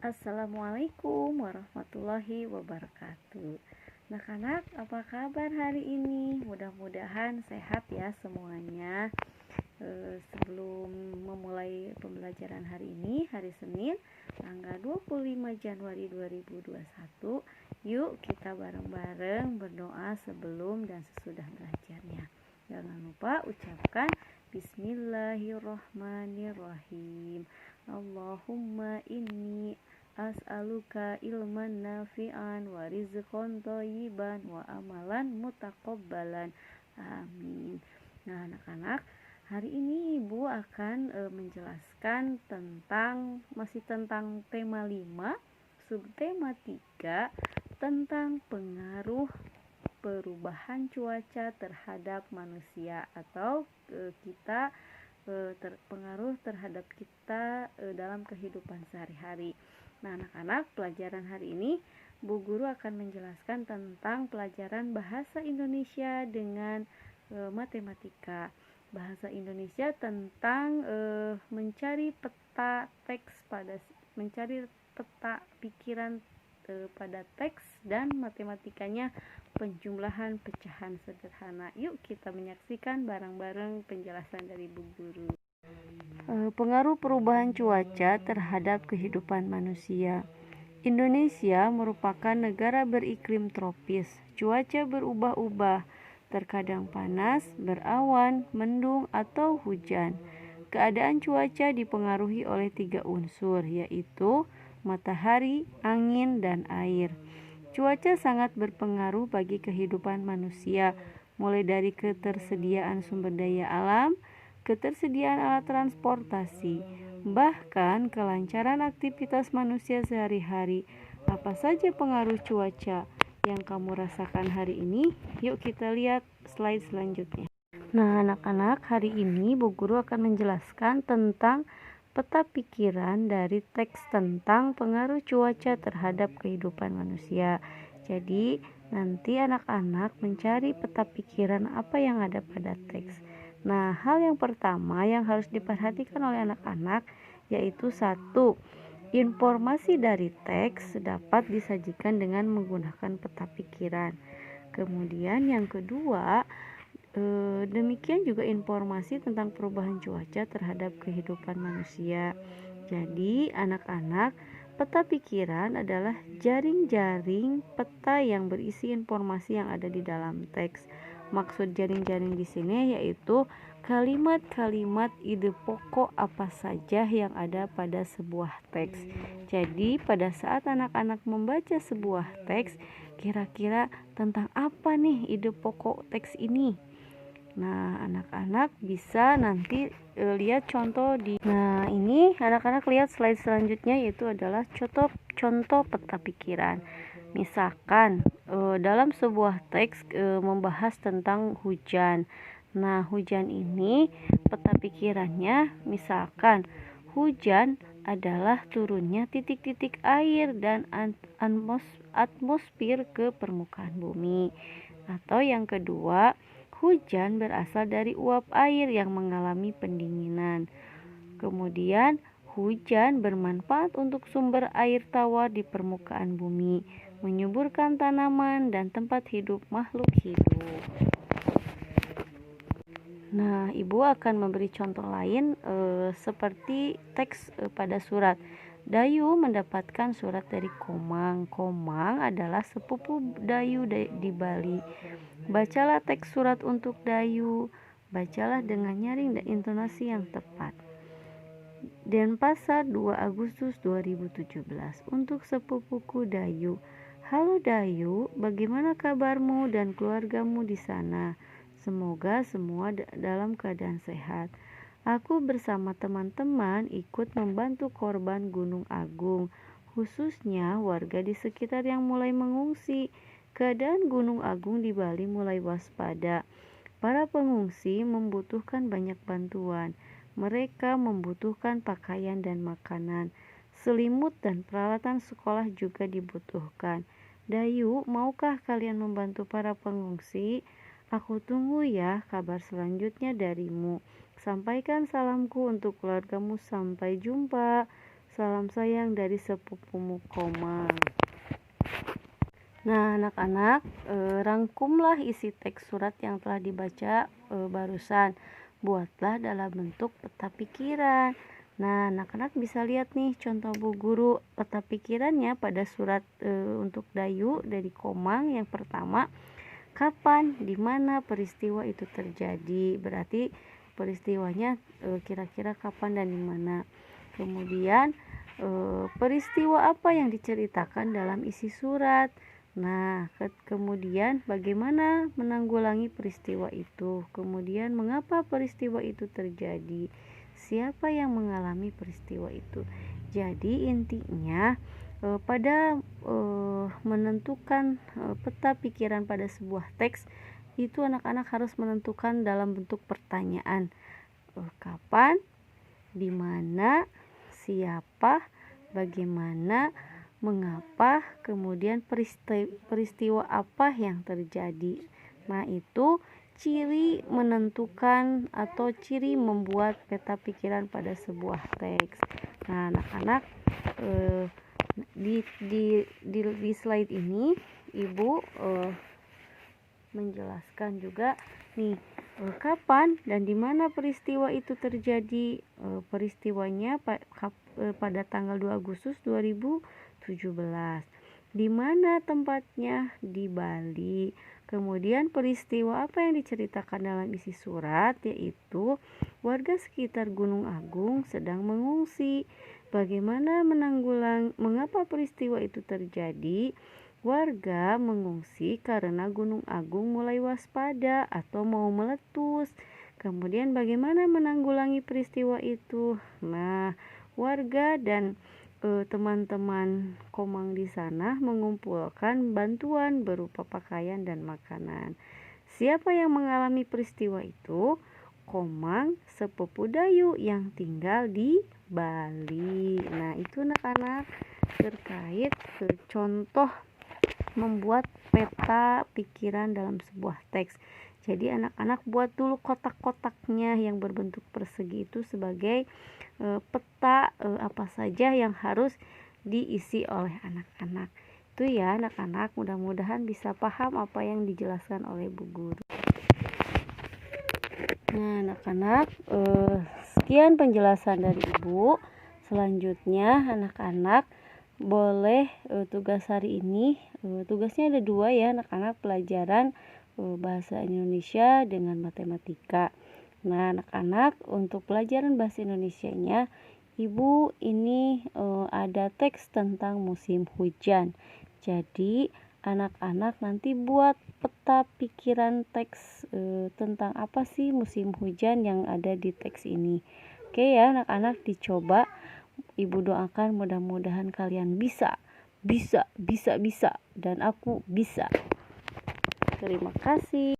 Assalamualaikum warahmatullahi wabarakatuh. Anak-anak, apa kabar hari ini? Mudah-mudahan sehat ya semuanya. Sebelum memulai pembelajaran hari ini, hari Senin, tanggal 25 Januari 2021, yuk kita bareng-bareng berdoa sebelum dan sesudah belajarnya. Jangan lupa ucapkan Bismillahirrohmanirrohim. Allahumma inni as'aluka ilman nafi'an wa rizqan thayyiban wa amalan mutaqabbalan. Amin. Nah, anak-anak, hari ini Ibu akan menjelaskan masih tentang tema 5, subtema 3, tentang pengaruh perubahan cuaca terhadap manusia atau pengaruh terhadap kita dalam kehidupan sehari-hari. Nah, anak-anak, pelajaran hari ini Bu Guru akan menjelaskan tentang pelajaran bahasa Indonesia dengan matematika. Bahasa Indonesia tentang mencari peta pikiran pada teks, dan matematikanya penjumlahan pecahan sederhana. Yuk kita menyaksikan bareng-bareng penjelasan dari Bu Guru. Pengaruh perubahan cuaca terhadap kehidupan manusia. Indonesia merupakan negara beriklim tropis. Cuaca berubah-ubah, terkadang panas, berawan, mendung, atau hujan. Keadaan cuaca dipengaruhi oleh 3 unsur, yaitu matahari, angin, dan air. Cuaca sangat berpengaruh bagi kehidupan manusia, mulai dari ketersediaan sumber daya alam, ketersediaan alat transportasi, bahkan kelancaran aktivitas manusia sehari-hari. Apa saja pengaruh cuaca yang kamu rasakan hari ini? Yuk kita lihat slide selanjutnya. Nah, anak-anak, hari ini Bu Guru akan menjelaskan tentang peta pikiran dari teks tentang pengaruh cuaca terhadap kehidupan manusia. Jadi, nanti anak-anak mencari peta pikiran apa yang ada pada teks. Nah, hal yang pertama yang harus diperhatikan oleh anak-anak yaitu 1. Informasi dari teks dapat disajikan dengan menggunakan peta pikiran. Kemudian yang kedua, demikian juga informasi tentang perubahan cuaca terhadap kehidupan manusia. Jadi, anak-anak, peta pikiran adalah jaring-jaring peta yang berisi informasi yang ada di dalam teks. Maksud jaring-jaring di sini yaitu kalimat-kalimat ide pokok apa saja yang ada pada sebuah teks. Jadi, pada saat anak-anak membaca sebuah teks, kira-kira tentang apa nih ide pokok teks ini? Nah, anak-anak bisa nanti lihat contoh di. Nah, ini anak-anak lihat slide selanjutnya, yaitu adalah contoh peta pikiran. Misalkan dalam sebuah teks membahas tentang hujan. Nah, hujan ini peta pikirannya misalkan hujan adalah turunnya titik-titik air dan atmosfer ke permukaan bumi. Atau yang kedua, hujan berasal dari uap air yang mengalami pendinginan. Kemudian, hujan bermanfaat untuk sumber air tawar di permukaan bumi, menyuburkan tanaman dan tempat hidup makhluk hidup. Nah, Ibu akan memberi contoh lain seperti teks pada surat. Dayu mendapatkan surat dari Komang. Komang adalah sepupu Dayu di Bali. Bacalah teks surat untuk Dayu. Bacalah dengan nyaring dan intonasi yang tepat. Denpasar, 2 Agustus 2017. Untuk sepupuku Dayu. Halo Dayu, bagaimana kabarmu dan keluargamu di sana? Semoga semua dalam keadaan sehat. Aku bersama teman-teman ikut membantu korban Gunung Agung, khususnya warga di sekitar yang mulai mengungsi. Keadaan Gunung Agung di Bali mulai waspada. Para pengungsi membutuhkan banyak bantuan. Mereka membutuhkan pakaian dan makanan. Selimut dan peralatan sekolah juga dibutuhkan. Dayu, maukah kalian membantu para pengungsi? Aku tunggu ya kabar selanjutnya darimu. Sampaikan salamku untuk keluargamu. Sampai jumpa. Salam sayang dari sepupumu Komang. Nah, anak-anak, rangkumlah isi teks surat yang telah dibaca barusan. Buatlah dalam bentuk peta pikiran. Nah, anak-anak bisa lihat nih contoh Bu Guru peta pikirannya pada surat untuk Dayu dari Komang. Yang pertama, kapan, di mana peristiwa itu terjadi. Berarti peristiwanya kira-kira kapan dan di mana. Kemudian peristiwa apa yang diceritakan dalam isi surat. Nah, kemudian bagaimana menanggulangi peristiwa itu. Kemudian mengapa peristiwa itu terjadi. Siapa yang mengalami peristiwa itu. Jadi intinya pada menentukan peta pikiran pada sebuah teks itu anak-anak harus menentukan dalam bentuk pertanyaan. Kapan, di mana, siapa, bagaimana, mengapa, kemudian peristiwa apa yang terjadi. Nah, itu ciri menentukan atau ciri membuat peta pikiran pada sebuah teks. Nah, anak-anak di slide ini Ibu menjelaskan juga nih kapan dan di mana peristiwa itu terjadi. Peristiwanya pada tanggal 2 Agustus 2017. Di mana tempatnya? Di Bali. Kemudian peristiwa apa yang diceritakan dalam isi surat, yaitu warga sekitar Gunung Agung sedang mengungsi. Bagaimana mengapa peristiwa itu terjadi? Warga mengungsi karena Gunung Agung mulai waspada atau mau meletus. Kemudian bagaimana menanggulangi peristiwa itu? Nah, warga dan teman-teman Komang di sana mengumpulkan bantuan berupa pakaian dan makanan. Siapa yang mengalami peristiwa itu? Komang, sepupu Dayu yang tinggal di Bali. Nah, itu anak-anak terkait contoh membuat peta pikiran dalam sebuah teks. Jadi anak-anak buat dulu kotak-kotaknya yang berbentuk persegi itu sebagai peta apa saja yang harus diisi oleh anak-anak. Itu ya anak-anak, mudah-mudahan bisa paham apa yang dijelaskan oleh Bu Guru. Nah, anak-anak, sekian penjelasan dari Ibu. Selanjutnya anak-anak boleh tugas hari ini, tugasnya ada 2 ya anak-anak, pelajaran bahasa Indonesia dengan matematika. Nah, anak-anak untuk pelajaran bahasa Indonesianya, Ibu ini ada teks tentang musim hujan. Jadi anak-anak nanti buat peta pikiran teks tentang apa sih musim hujan yang ada di teks ini. Oke ya anak-anak, dicoba. Ibu doakan mudah-mudahan kalian bisa dan aku bisa. Terima kasih.